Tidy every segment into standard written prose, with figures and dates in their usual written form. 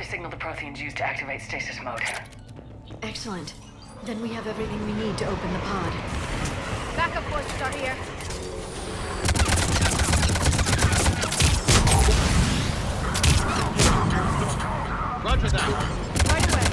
quickly signal the Protheans used to activate stasis mode. Excellent. Then we have everything we need to open the pod. Backup forces are here. Roger that. Right away.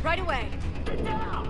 Right away. Get down!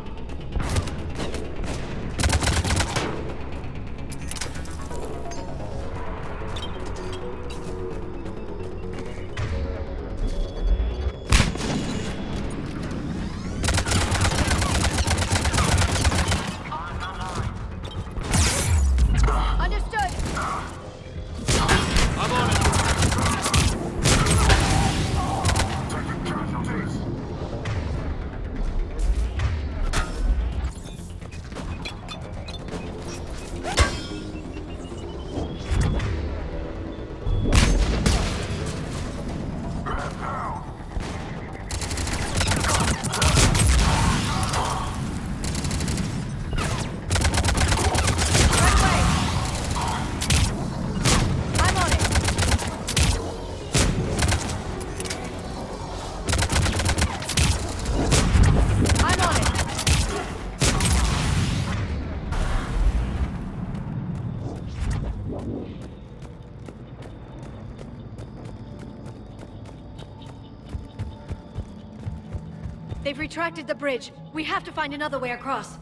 They've retracted the bridge. We have to find another way across.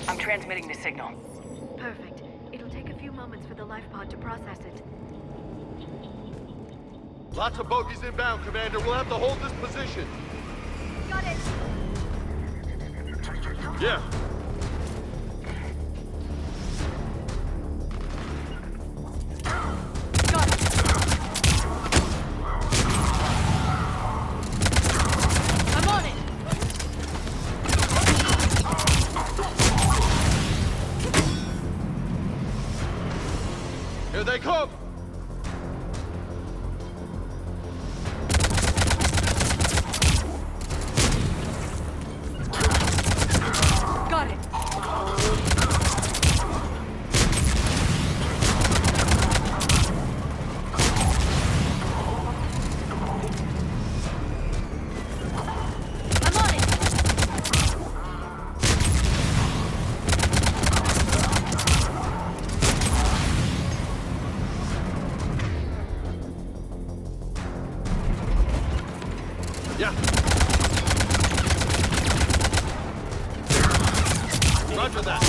I'm transmitting the signal. Perfect. It'll take a few moments for the life pod to process it. Lots of bogies inbound, Commander. We'll have to hold this position. Got it. Yeah. Got it. I'm on it. Here they come! Got it. Yeah. Roger that.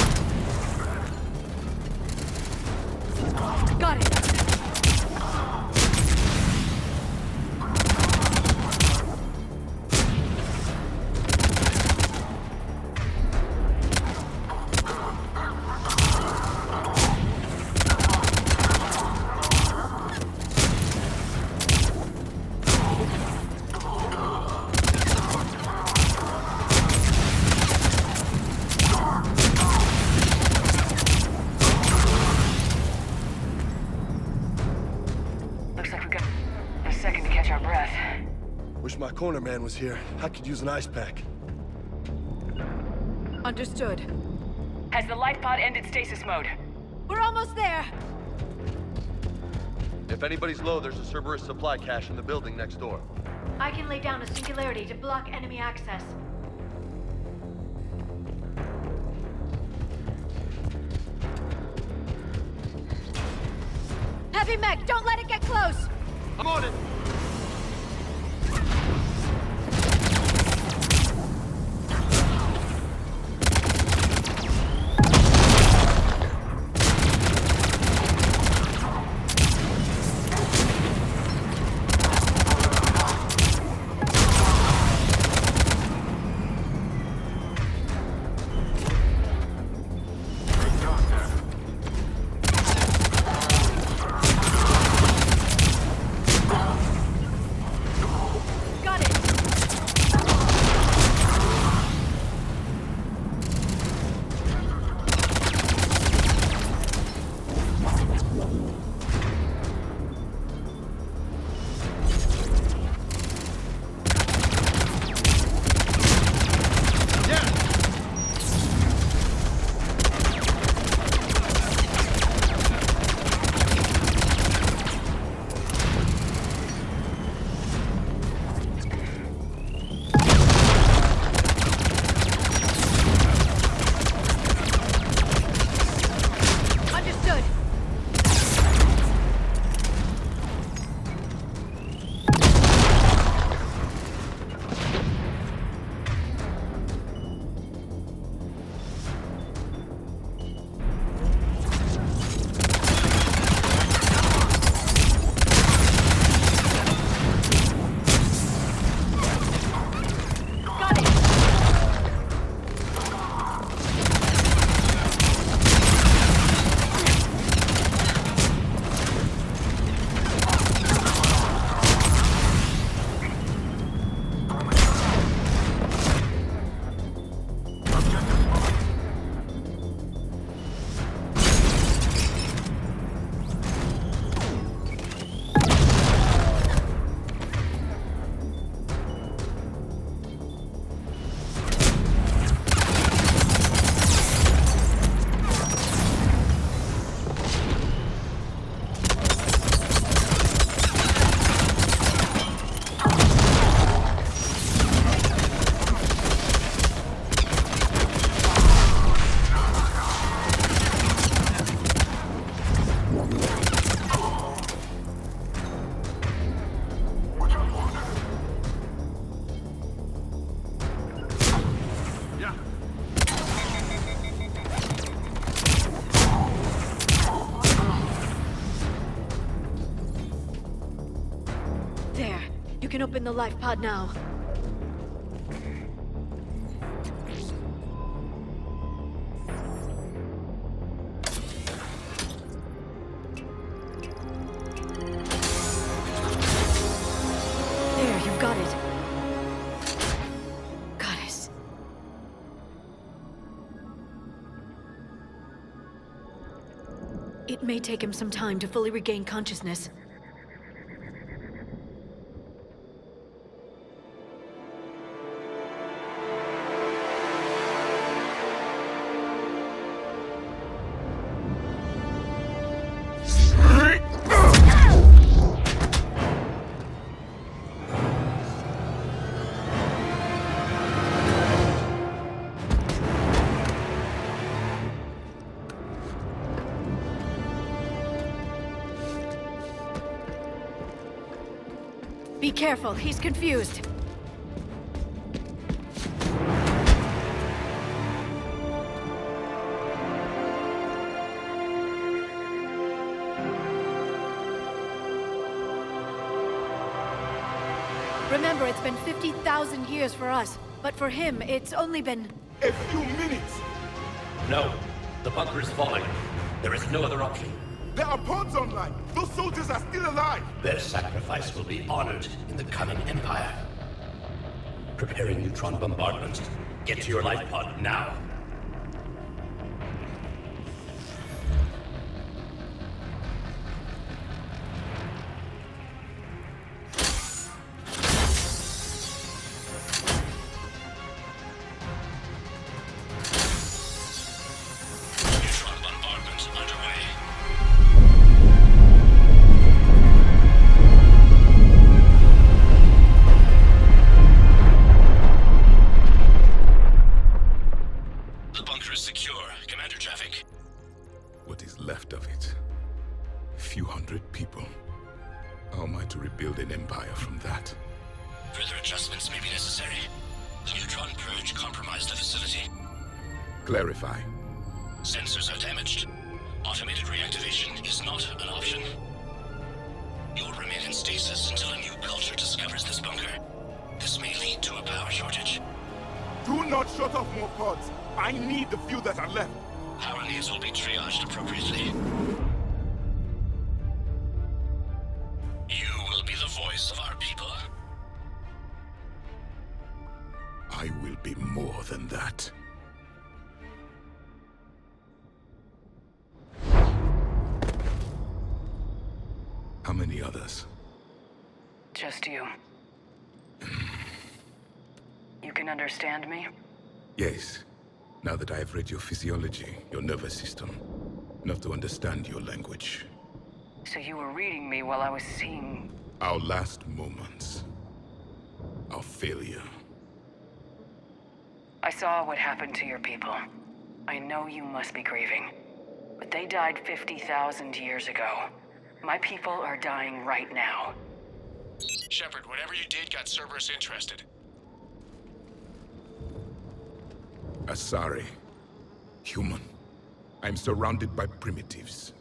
Got it. Looks like we got a second to catch our breath. Wish my corner man was here. I could use an ice pack. Understood. Has the life pod ended stasis mode? We're almost there. If anybody's low, there's a Cerberus supply cache in the building next door. I can lay down a singularity to block enemy access. Heavy mech, don't let it get close. I'm on it! Got it. Yeah! Understood. Got it. Yeah! There. You can open the life pod now. There, you've got it. Goddess. It may take him some time to fully regain consciousness. Be careful, he's confused. Remember, it's been 50,000 years for us, but for him, it's only been... A few minutes! No. The bunker is falling. There is no other option. There are pods online! Those soldiers are still alive! Their sacrifice will be honored in the coming Empire. Preparing neutron bombardment. Get to your life pod now. Neutron bombardment underway. The bunker is secure, Commander Javik. What is left of it? A few hundred people. How am I to rebuild an empire from that? Further adjustments may be necessary. The neutron purge compromised the facility. Clarify. Sensors are damaged. Automated reactivation is not an option. You'll remain in stasis until a new culture discovers this bunker. This may lead to a power shortage. Do not shut off more pods! I need the few that are left! Power needs will be triaged appropriately. You will be the voice of our people. I will be more than that. How many others? Just you. You can understand me? Yes. Now that I have read your physiology, your nervous system, enough to understand your language. So you were reading me while I was seeing... Our last moments. Our failure. I saw what happened to your people. I know you must be grieving. But they died 50,000 years ago. My people are dying right now. Shepard, whatever you did got Cerberus interested. Asari. Human. I'm surrounded by primitives.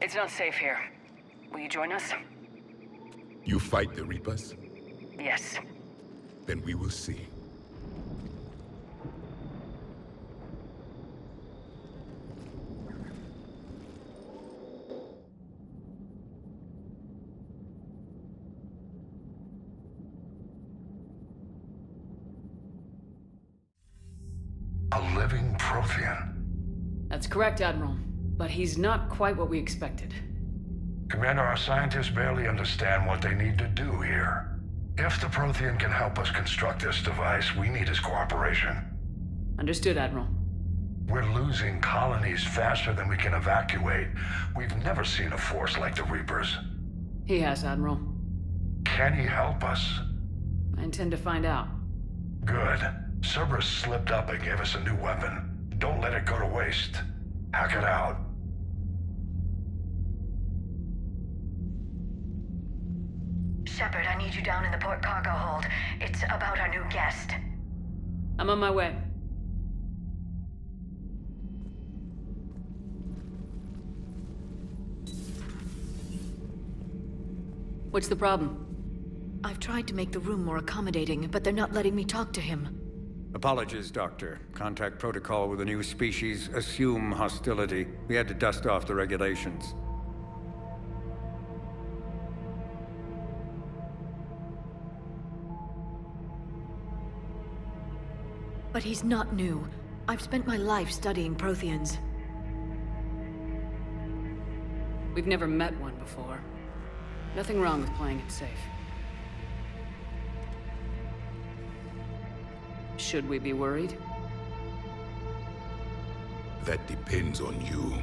It's not safe here. Will you join us? You fight the Reapers? Yes. Then we will see. A living Prothean. That's correct, Admiral. But he's not quite what we expected. Commander, our scientists barely understand what they need to do here. If the Prothean can help us construct this device, we need his cooperation. Understood, Admiral. We're losing colonies faster than we can evacuate. We've never seen a force like the Reapers. He has, Admiral. Can he help us? I intend to find out. Good. Cerberus slipped up and gave us a new weapon. Don't let it go to waste. Hack it out. Shepard, I need you down in the port cargo hold. It's about our new guest. I'm on my way. What's the problem? I've tried to make the room more accommodating, but they're not letting me talk to him. Apologies, Doctor. Contact protocol with a new species. Assume hostility. We had to dust off the regulations. But he's not new. I've spent my life studying Protheans. We've never met one before. Nothing wrong with playing it safe. Should we be worried? That depends on you.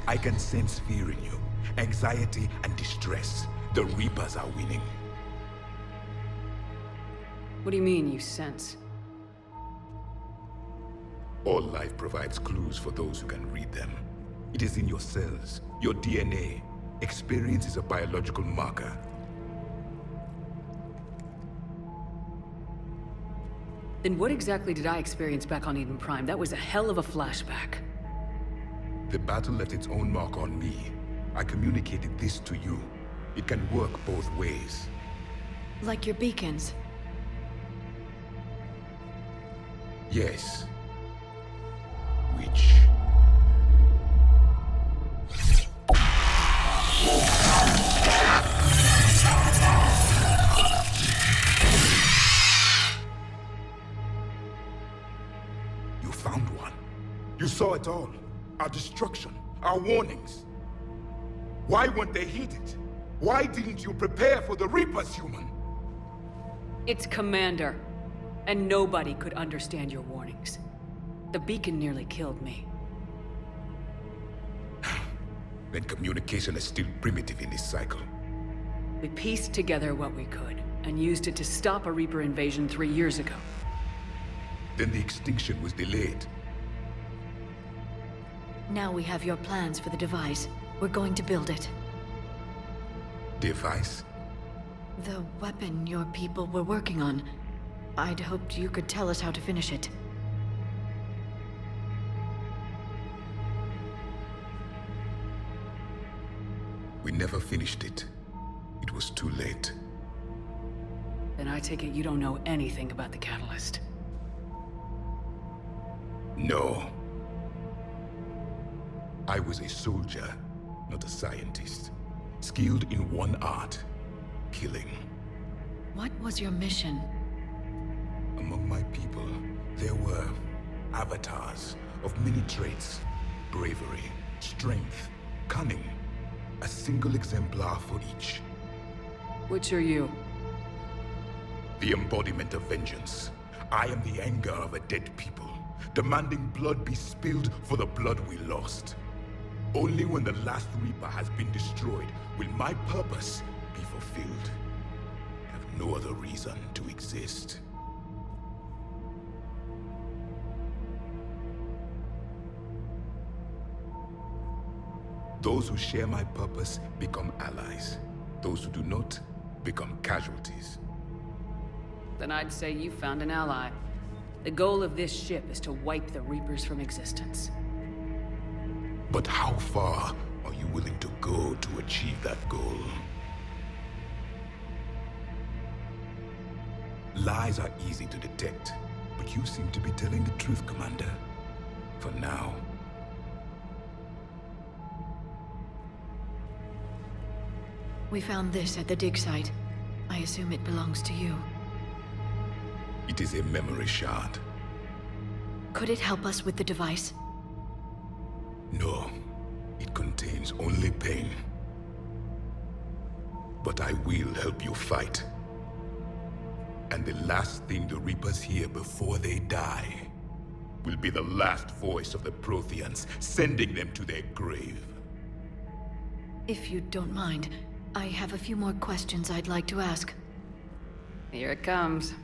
I can sense fear in you. Anxiety and distress. The Reapers are winning. What do you mean, you sense? All life provides clues for those who can read them. It is in your cells, your DNA. Experience is a biological marker. Then what exactly did I experience back on Eden Prime? That was a hell of a flashback. The battle left its own mark on me. I communicated this to you. It can work both ways. Like your beacons. Yes. Which... You found one. You saw it all. Our destruction, our warnings. Why weren't they heeded? Why didn't you prepare for the Reapers, human? It's Commander. And nobody could understand your warnings. The beacon nearly killed me. Then communication is still primitive in this cycle. We pieced together what we could, and used it to stop a Reaper invasion 3 years ago. Then the extinction was delayed. Now we have your plans for the device. We're going to build it. Device? The weapon your people were working on. I'd hoped you could tell us how to finish it. We never finished it. It was too late. Then I take it you don't know anything about the catalyst. No. I was a soldier, not a scientist. Skilled in one art, killing. What was your mission? Among my people, there were avatars of many traits. Bravery, strength, cunning. A single exemplar for each. Which are you? The embodiment of vengeance. I am the anger of a dead people, demanding blood be spilled for the blood we lost. Only when the last Reaper has been destroyed will my purpose be fulfilled. I have no other reason to exist. Those who share my purpose become allies. Those who do not become casualties. Then I'd say you found an ally. The goal of this ship is to wipe the Reapers from existence. But how far are you willing to go to achieve that goal? Lies are easy to detect, but you seem to be telling the truth, Commander. For now. We found this at the dig site. I assume it belongs to you. It is a memory shard. Could it help us with the device? No, it contains only pain. But I will help you fight. And the last thing the Reapers hear before they die will be the last voice of the Protheans, sending them to their grave. If you don't mind, I have a few more questions I'd like to ask. Here it comes.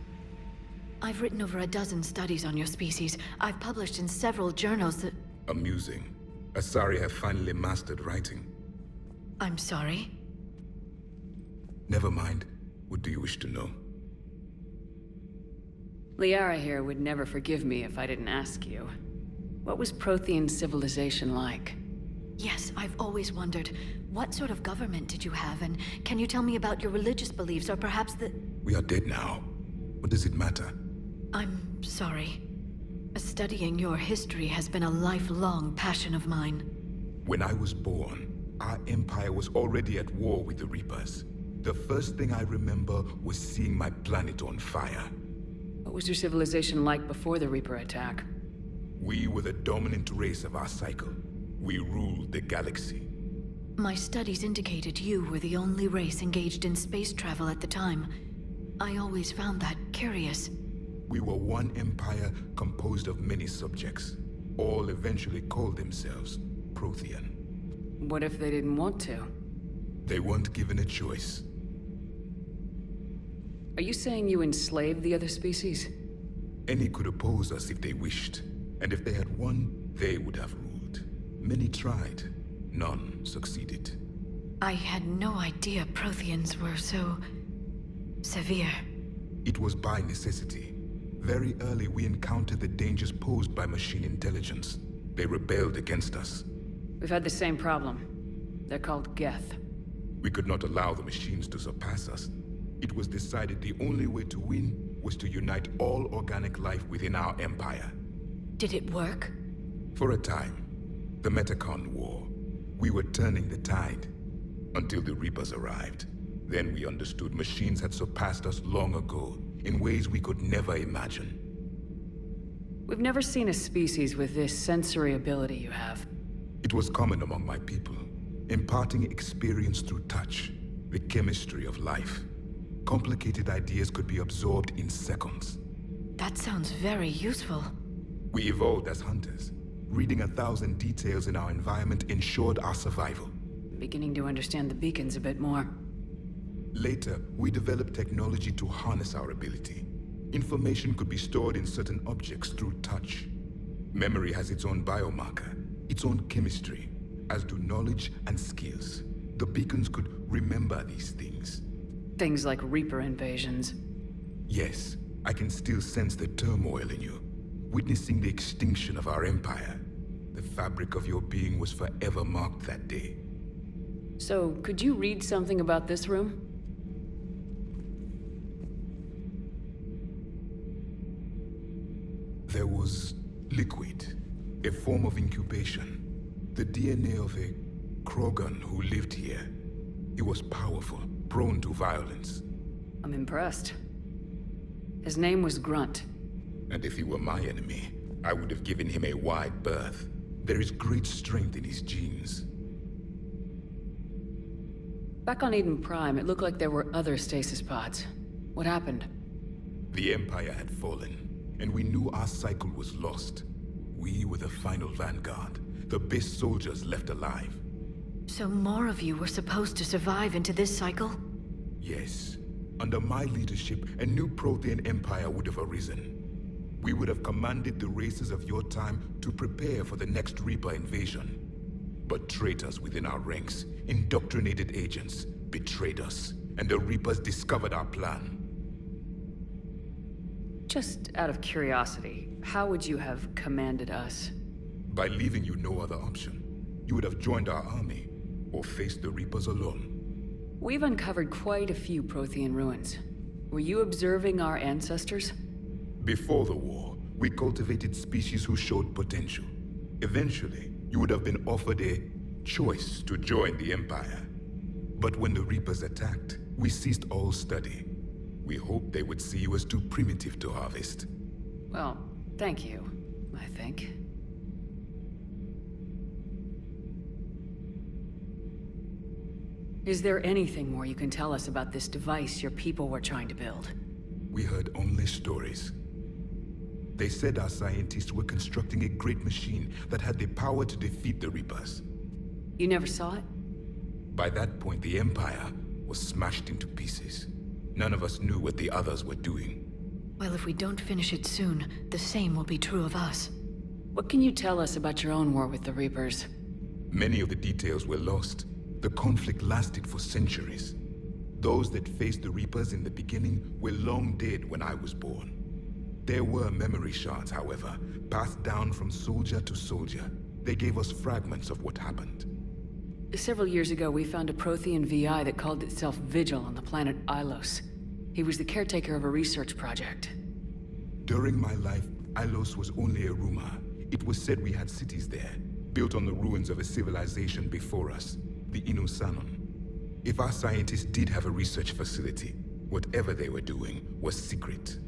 I've written over a dozen studies on your species. I've published in several journals that... Amusing. Asari have finally mastered writing. I'm sorry? Never mind. What do you wish to know? Liara here would never forgive me if I didn't ask you. What was Prothean civilization like? Yes, I've always wondered. What sort of government did you have, and can you tell me about your religious beliefs, or perhaps the... We are dead now. What does it matter? I'm sorry. Studying your history has been a lifelong passion of mine. When I was born, our empire was already at war with the Reapers. The first thing I remember was seeing my planet on fire. What was your civilization like before the Reaper attack? We were the dominant race of our cycle. We ruled the galaxy. My studies indicated you were the only race engaged in space travel at the time. I always found that curious. We were one empire composed of many subjects. All eventually called themselves Prothean. What if they didn't want to? They weren't given a choice. Are you saying you enslaved the other species? Any could oppose us if they wished. And if they had won, they would have ruled. Many tried. None succeeded. I had no idea Protheans were so... severe. It was by necessity. Very early, we encountered the dangers posed by machine intelligence. They rebelled against us. We've had the same problem. They're called Geth. We could not allow the machines to surpass us. It was decided the only way to win was to unite all organic life within our empire. Did it work? For a time, the Metacon War, we were turning the tide until the Reapers arrived. Then we understood machines had surpassed us long ago in ways we could never imagine. We've never seen a species with this sensory ability you have. It was common among my people, imparting experience through touch, the chemistry of life. Complicated ideas could be absorbed in seconds. That sounds very useful. We evolved as hunters. Reading 1,000 details in our environment ensured our survival. Beginning to understand the beacons a bit more. Later, we developed technology to harness our ability. Information could be stored in certain objects through touch. Memory has its own biomarker, its own chemistry, as do knowledge and skills. The beacons could remember these things. Things like Reaper invasions. Yes, I can still sense the turmoil in you. Witnessing the extinction of our empire. The fabric of your being was forever marked that day. So, could you read something about this room? There was liquid, a form of incubation. The DNA of a Krogan who lived here. He was powerful, prone to violence. I'm impressed. His name was Grunt. And if he were my enemy, I would have given him a wide berth. There is great strength in his genes. Back on Eden Prime, it looked like there were other stasis pods. What happened? The Empire had fallen, and we knew our cycle was lost. We were the final vanguard, the best soldiers left alive. So more of you were supposed to survive into this cycle? Yes. Under my leadership, a new Prothean empire would have arisen. We would have commanded the races of your time to prepare for the next Reaper invasion. But traitors within our ranks, indoctrinated agents, betrayed us, and the Reapers discovered our plan. Just out of curiosity, how would you have commanded us? By leaving you no other option. You would have joined our army, or faced the Reapers alone. We've uncovered quite a few Prothean ruins. Were you observing our ancestors? Before the war, we cultivated species who showed potential. Eventually, you would have been offered a choice to join the Empire. But when the Reapers attacked, we ceased all study. We hoped they would see you as too primitive to harvest. Well, thank you, I think. Is there anything more you can tell us about this device your people were trying to build? We heard only stories. They said our scientists were constructing a great machine that had the power to defeat the Reapers. You never saw it? By that point, the Empire was smashed into pieces. None of us knew what the others were doing. Well, if we don't finish it soon, the same will be true of us. What can you tell us about your own war with the Reapers? Many of the details were lost. The conflict lasted for centuries. Those that faced the Reapers in the beginning were long dead when I was born. There were memory shards, however, passed down from soldier to soldier. They gave us fragments of what happened. Several years ago, we found a Prothean VI that called itself Vigil on the planet Ilos. He was the caretaker of a research project. During my life, Ilos was only a rumor. It was said we had cities there, built on the ruins of a civilization before us, the Inusanon. If our scientists did have a research facility, whatever they were doing was secret.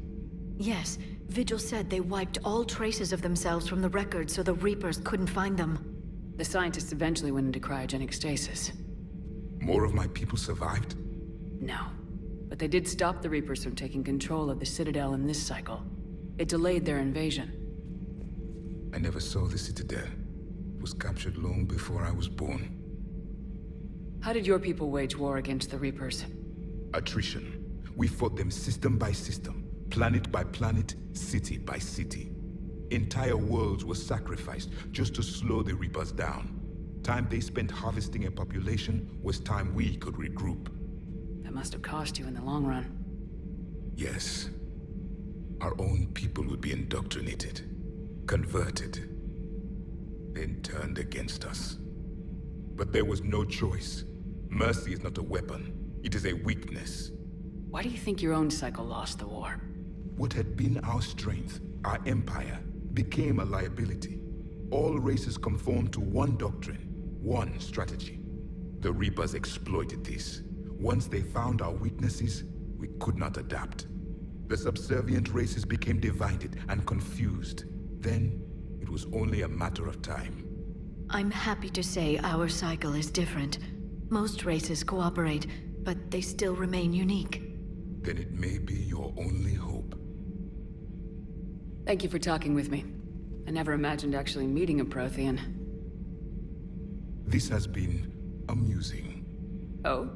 Yes, Vigil said they wiped all traces of themselves from the records so the Reapers couldn't find them. The scientists eventually went into cryogenic stasis. More of my people survived? No. But they did stop the Reapers from taking control of the Citadel in this cycle. It delayed their invasion. I never saw the Citadel. It was captured long before I was born. How did your people wage war against the Reapers? Attrition. We fought them system by system. Planet by planet, city by city. Entire worlds were sacrificed just to slow the Reapers down. Time they spent harvesting a population was time we could regroup. That must have cost you in the long run. Yes. our own people would be indoctrinated, converted, then turned against us. But there was no choice. Mercy is not a weapon. It is a weakness. Why do you think your own cycle lost the war? What had been our strength, our empire, became a liability. All races conformed to one doctrine, one strategy. The Reapers exploited this. Once they found our weaknesses, we could not adapt. The subservient races became divided and confused. Then, it was only a matter of time. I'm happy to say our cycle is different. Most races cooperate, but they still remain unique. Then it may be your only hope. Thank you for talking with me. I never imagined actually meeting a Prothean. This has been amusing. Oh?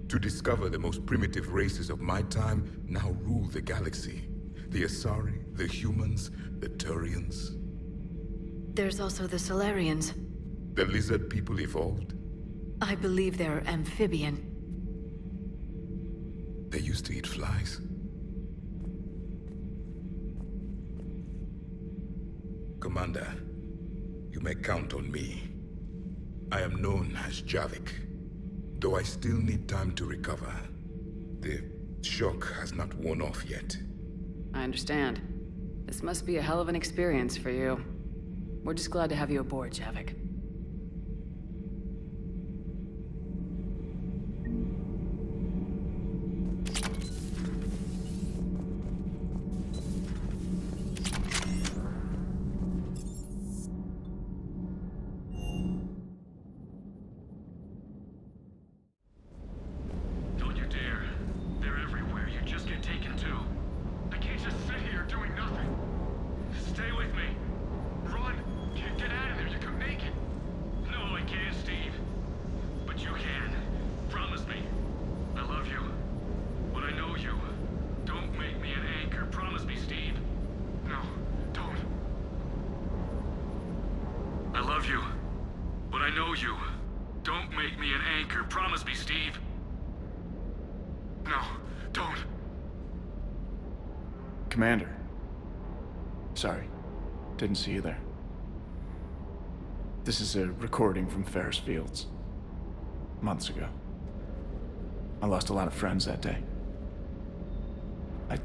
To discover the most primitive races of my time now rule the galaxy. The Asari, the humans, the Turians. There's also the Solarians. The lizard people evolved. I believe they're amphibian. They used to eat flies. Commander, you may count on me. I am known as Javik, though I still need time to recover. The shock has not worn off yet. I understand. This must be a hell of an experience for you. We're just glad to have you aboard, Javik. Commander. Sorry, didn't see you there. This is a recording from Ferris Fields. Months ago. I lost a lot of friends that day. I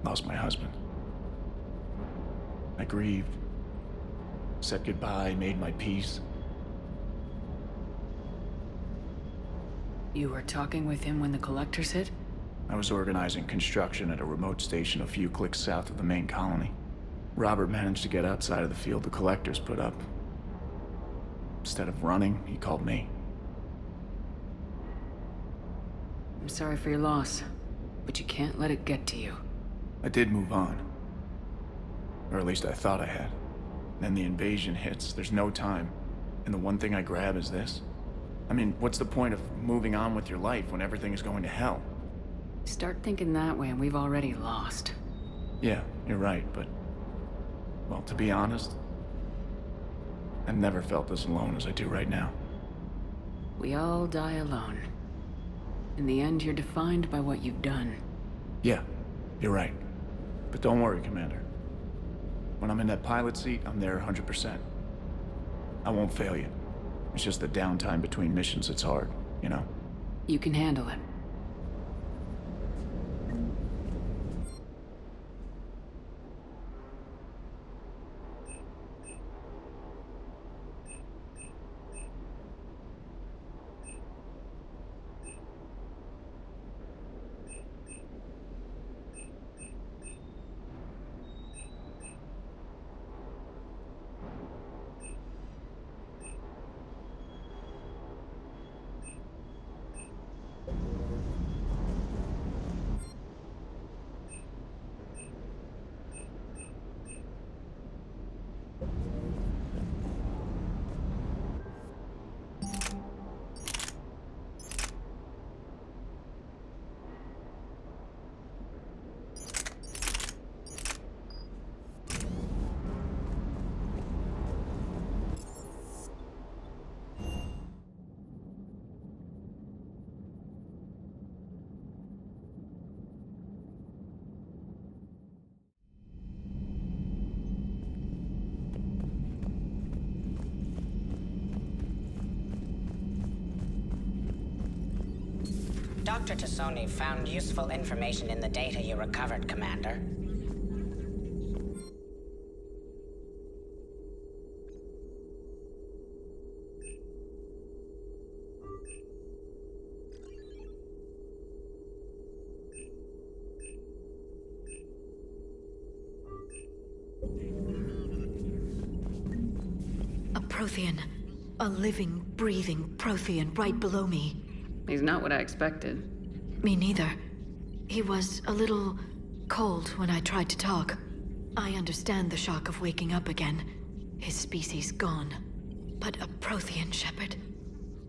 lost my husband. I grieved, said goodbye, made my peace. You were talking with him when the Collectors hit? I was organizing construction at a remote station a few clicks south of the main colony. Robert managed to get outside of the field the Collectors put up. Instead of running, he called me. I'm sorry for your loss, but you can't let it get to you. I did move on. Or at least I thought I had. Then the invasion hits, there's no time. And the one thing I grab is this. I mean, what's the point of moving on with your life when everything is going to hell? Start thinking that way and we've already lost. Yeah, you're right, but... well, to be honest, I've never felt as alone as I do right now. We all die alone. In the end, you're defined by what you've done. Yeah, you're right. But don't worry, Commander. When I'm in that pilot seat, I'm there 100%. I won't fail you. It's just the downtime between missions that's hard, you know? You can handle it. Dr. Tassoni found useful information in the data you recovered, Commander. A Prothean. A living, breathing Prothean right below me. He's not what I expected. Me neither. He was a little cold when I tried to talk. I understand the shock of waking up again. His species gone. But a Prothean, Shepard.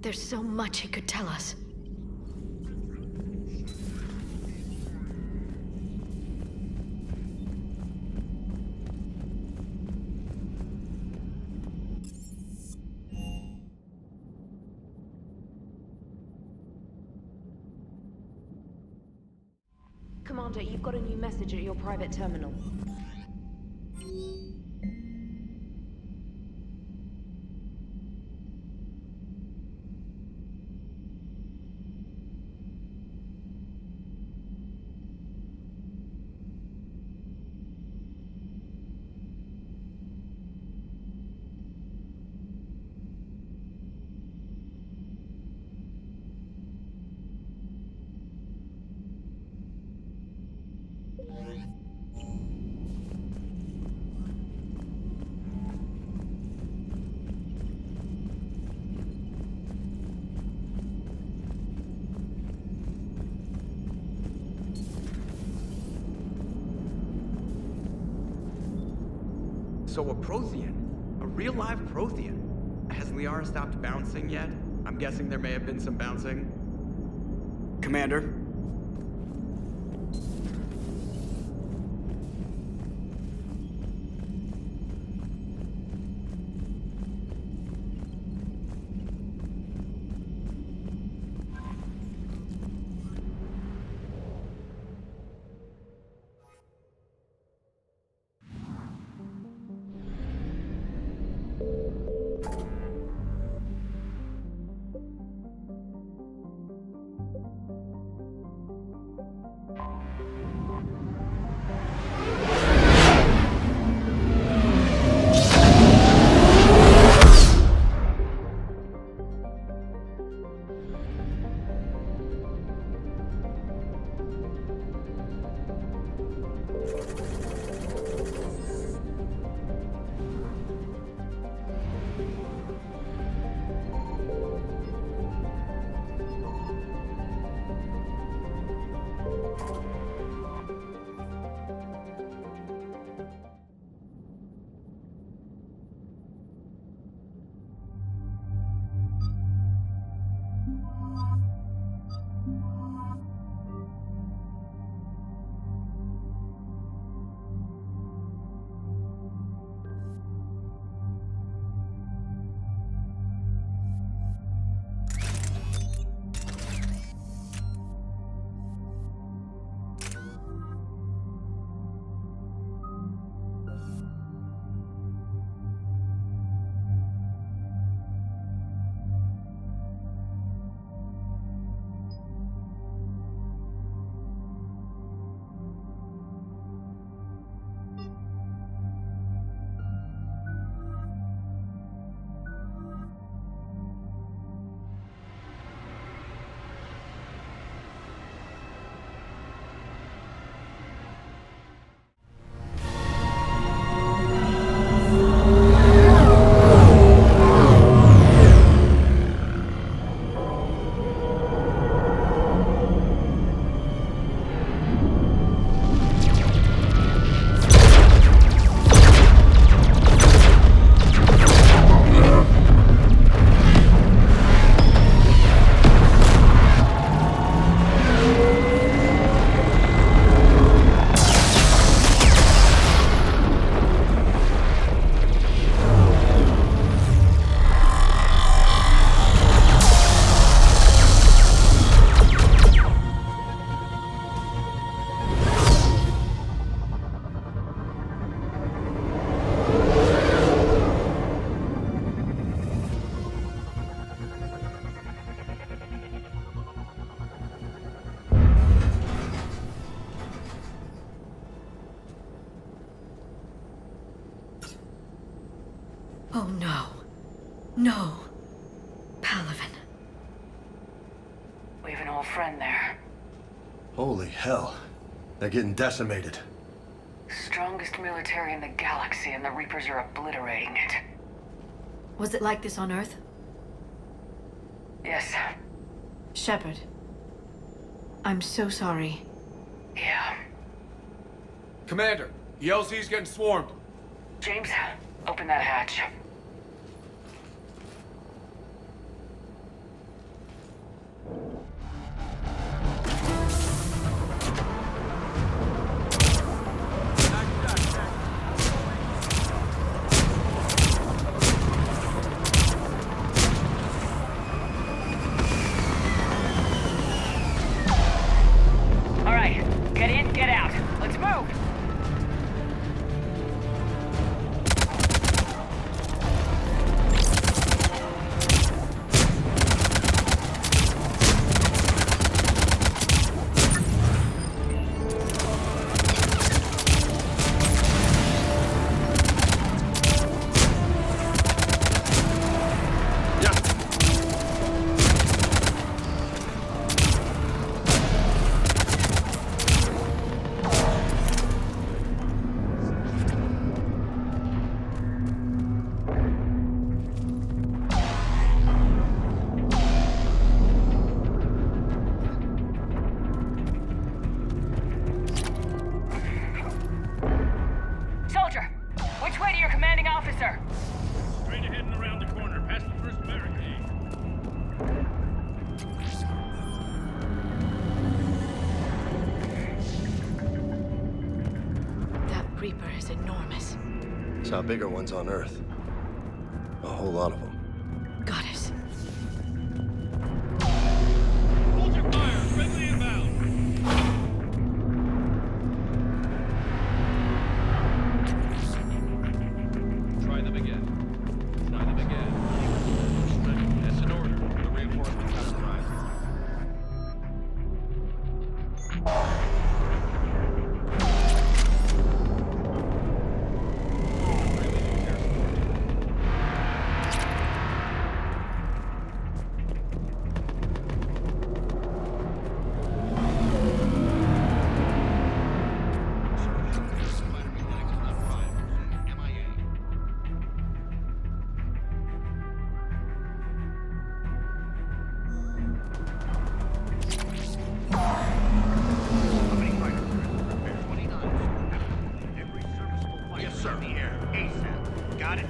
There's so much he could tell us. Commander, you've got a new message at your private terminal. So a Prothean? A real live Prothean? Has Liara stopped bouncing yet? I'm guessing there may have been some bouncing. Commander? Oh no. No. Palaven. We have an old friend there. Holy hell. They're getting decimated. Strongest military in the galaxy, and the Reapers are obliterating it. Was it like this on Earth? Yes. Shepard. I'm so sorry. Yeah. Commander, the LZ's getting swarmed. James, open that hatch. All right, get in, get out. Let's move. Soldier, which way to your commanding officer? Straight ahead and around the corner, past the first barricade. That Reaper is enormous. Saw bigger ones on Earth. A whole lot of them. Got it. Hold your fire! Friendly inbound! Try them again. Try them again. That's an order. The reinforcements have arrived. Yes, sir. In the air. ASAP. Got it?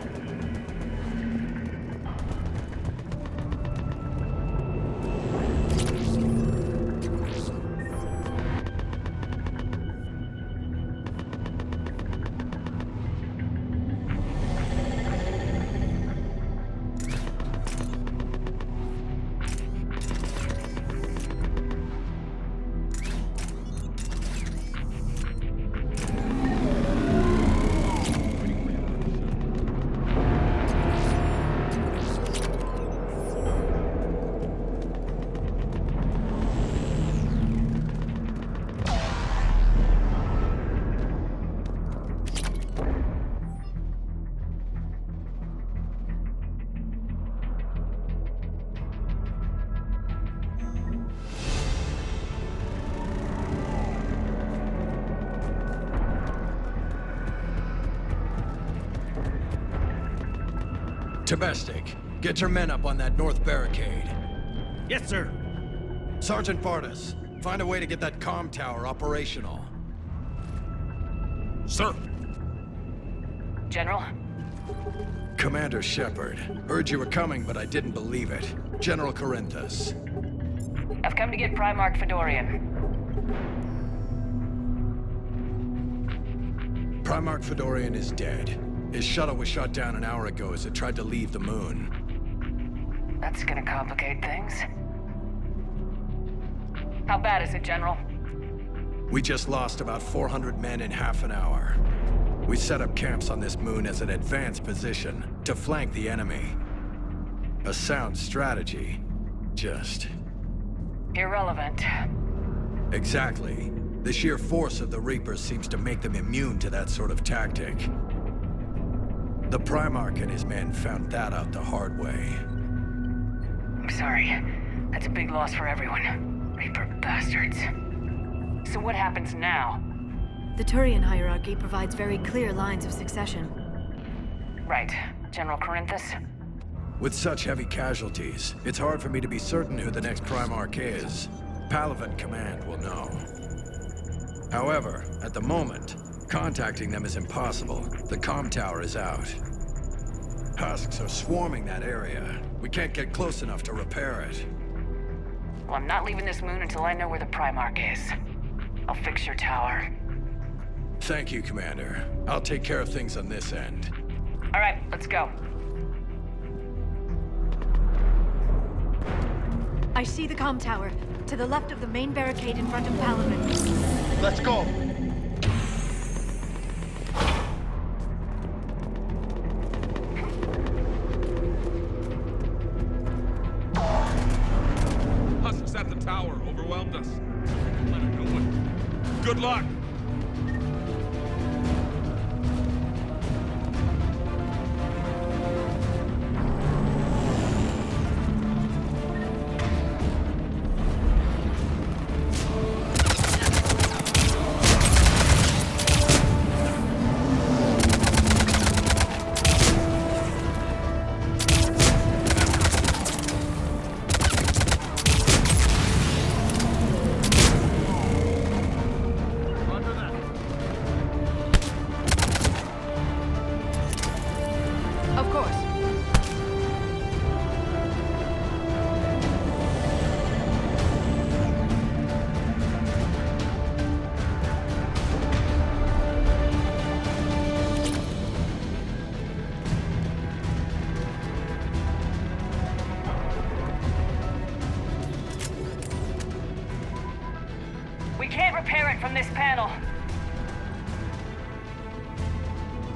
Domestic, get your men up on that north barricade. Yes, sir. Sergeant Bartis, find a way to get that comm tower operational. Sir. General? Commander Shepard, heard you were coming, but I didn't believe it. General Corinthus. I've come to get Primarch Fedorian. Primarch Fedorian is dead. His shuttle was shot down an hour ago as it tried to leave the moon. That's gonna complicate things. How bad is it, General? We just lost about 400 men in half an hour. We set up camps on this moon as an advanced position to flank the enemy. A sound strategy. Just... irrelevant. Exactly. The sheer force of the Reapers seems to make them immune to that sort of tactic. The Primarch and his men found that out the hard way. I'm sorry. That's a big loss for everyone. Reaper bastards. So what happens now? The Turian hierarchy provides very clear lines of succession. Right. General Corinthus? With such heavy casualties, it's hard for me to be certain who the next Primarch is. Palaven Command will know. However, at the moment, contacting them is impossible. The comm tower is out. Husks are swarming that area. We can't get close enough to repair it. Well, I'm not leaving this moon until I know where the Primarch is. I'll fix your tower. Thank you, Commander. I'll take care of things on this end. All right, let's go. I see the comm tower, to the left of the main barricade in front of Palaven. Let's go! Husks at the tower overwhelmed us. Let her know it. Good luck! We can't repair it from this panel.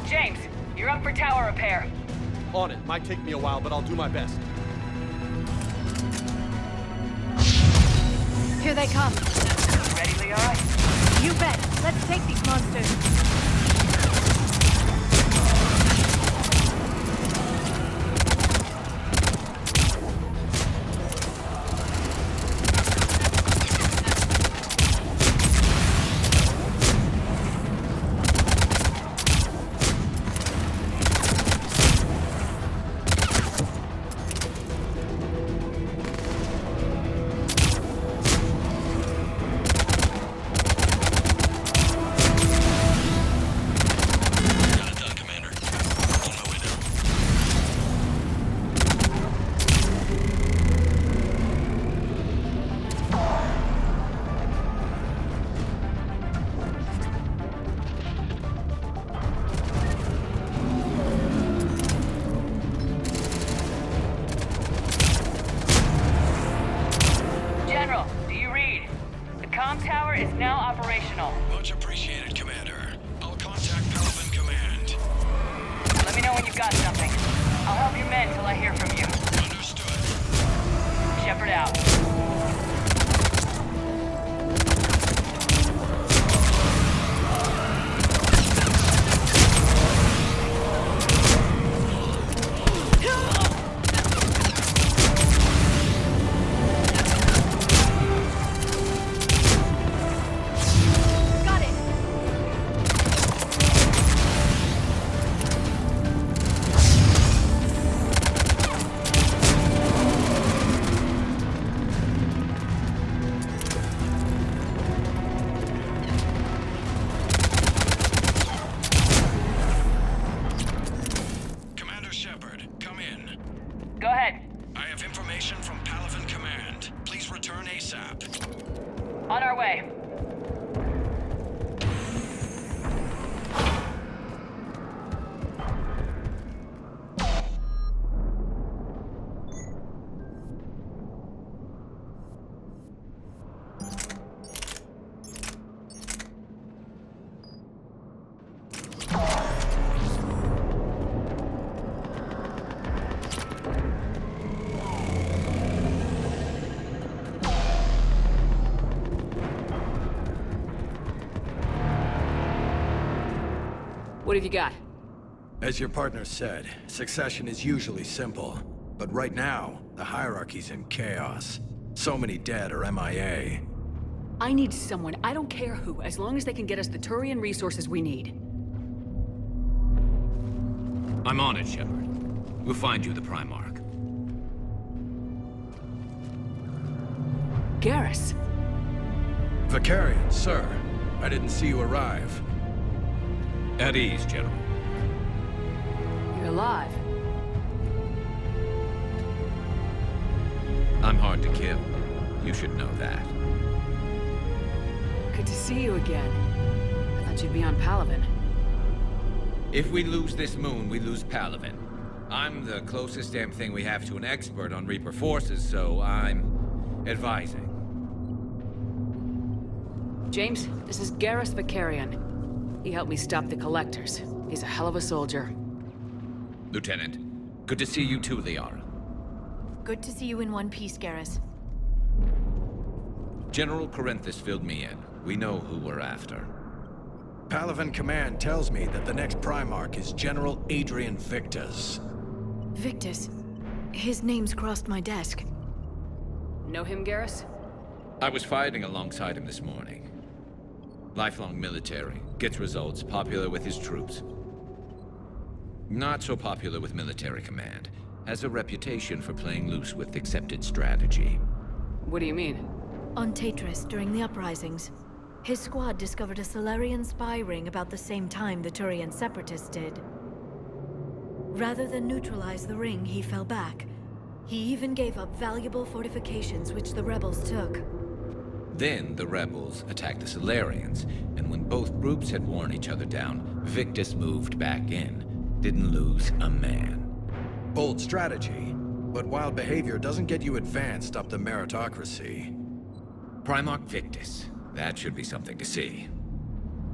James, you're up for tower repair. On it. Might take me a while, but I'll do my best. Here they come. Ready, Leora? You bet. Let's take these monsters. Much appreciated, Commander. I'll contact Palaven Command. Let me know when you've got something. I'll help your men till I hear from you. Understood. Shepard out. Go ahead. I have information from Palaven Command. Please return ASAP. On our way. What have you got? As your partner said, succession is usually simple. But right now, the hierarchy's in chaos. So many dead or MIA. I need someone, I don't care who, as long as they can get us the Turian resources we need. I'm on it, Shepard. We'll find you the Primarch. Garrus. Vicarian, sir. I didn't see you arrive. At ease, General. You're alive. I'm hard to kill. You should know that. Good to see you again. I thought you'd be on Palaven. If we lose this moon, we lose Palaven. I'm the closest damn thing we have to an expert on Reaper forces, so I'm advising. James, this is Garrus Vicarian. He helped me stop the Collectors. He's a hell of a soldier. Lieutenant, good to see you too, Liara. Good to see you in one piece, Garrus. General Corinthus filled me in. We know who we're after. Palaven Command tells me that the next Primarch is General Adrian Victus. Victus? His name's crossed my desk. Know him, Garrus? I was fighting alongside him this morning. Lifelong military, gets results, popular with his troops. Not so popular with military command. Has a reputation for playing loose with accepted strategy. What do you mean? On Tatris, during the uprisings, his squad discovered a Solarian spy ring about the same time the Turian separatists did. Rather than neutralize the ring, he fell back. He even gave up valuable fortifications which the rebels took. Then the rebels attacked the Solarians, and when both groups had worn each other down, Victus moved back in. Didn't lose a man. Bold strategy, but wild behavior doesn't get you advanced up the meritocracy. Primarch Victus. That should be something to see.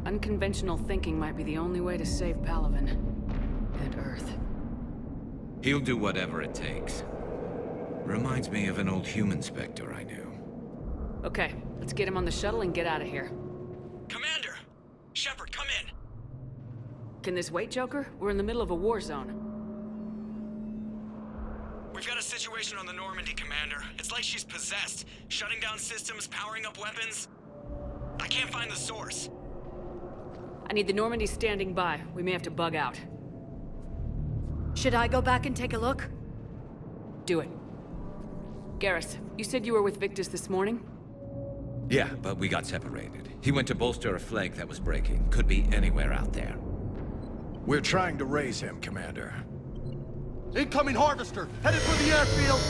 Unconventional thinking might be the only way to save Palaven. And Earth. He'll do whatever it takes. Reminds me of an old human Spectre I knew. Okay, let's get him on the shuttle and get out of here. Commander! Shepard, come in! Can this wait, Joker? We're in the middle of a war zone. We've got a situation on the Normandy, Commander. It's like she's possessed. Shutting down systems, powering up weapons. I can't find the source. I need the Normandy standing by. We may have to bug out. Should I go back and take a look? Do it. Garrus, you said you were with Victus this morning? Yeah, but we got separated. He went to bolster a flank that was breaking. Could be anywhere out there. We're trying to raise him, Commander. Incoming Harvester! Headed for the airfield!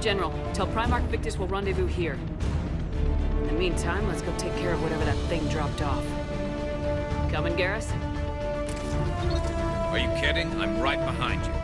General, tell Primarch Victus we'll rendezvous here. In the meantime, let's go take care of whatever that thing dropped off. Coming, Garrus? Are you kidding? I'm right behind you.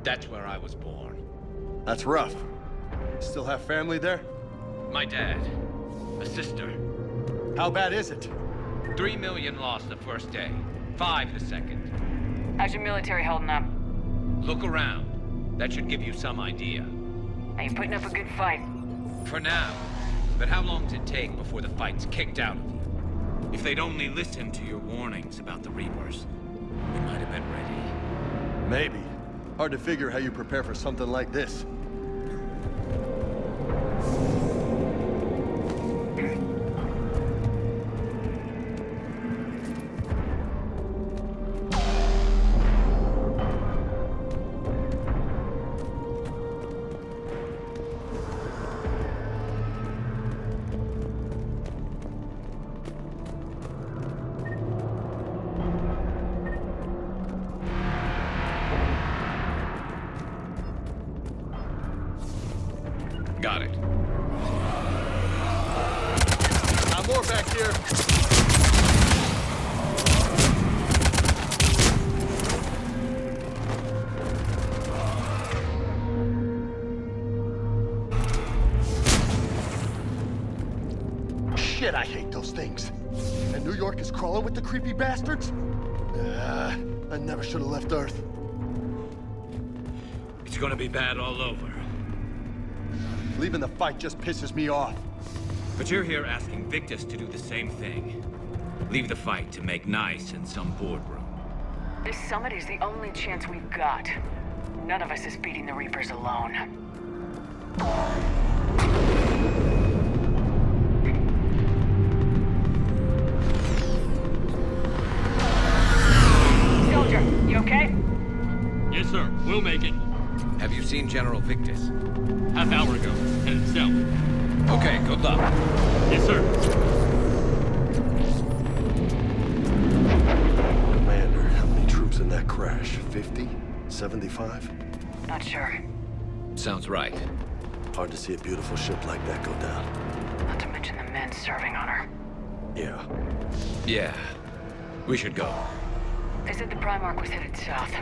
That's where I was born. That's rough. Still have family there? My dad. A sister. How bad is it? 3 million lost the first day. 5 the second. How's your military holding up? Look around. That should give you some idea. Are you putting up a good fight? For now. But how long does it take before the fight's kicked out of you? If they'd only listened to your warnings about the Reapers, we might have been ready. Maybe. Hard to figure how you prepare for something like this. Got it. Got more back here. Shit, I hate those things. And New York is crawling with the creepy bastards? I never should have left Earth. It's gonna be bad all over. Leaving the fight just pisses me off. But you're here asking Victus to do the same thing. Leave the fight to make nice in some boardroom. This summit is the only chance we've got. None of us is beating the Reapers alone. Soldier, you okay? Yes, sir. We'll make it. Have you seen General Victus? Half hour ago. Headed south. Okay, good luck. Yes, sir. Commander, how many troops in that crash? 50? 75? Not sure. Sounds right. Hard to see a beautiful ship like that go down. Not to mention the men serving on her. Yeah. Yeah. We should go. They said the Primarch was headed south.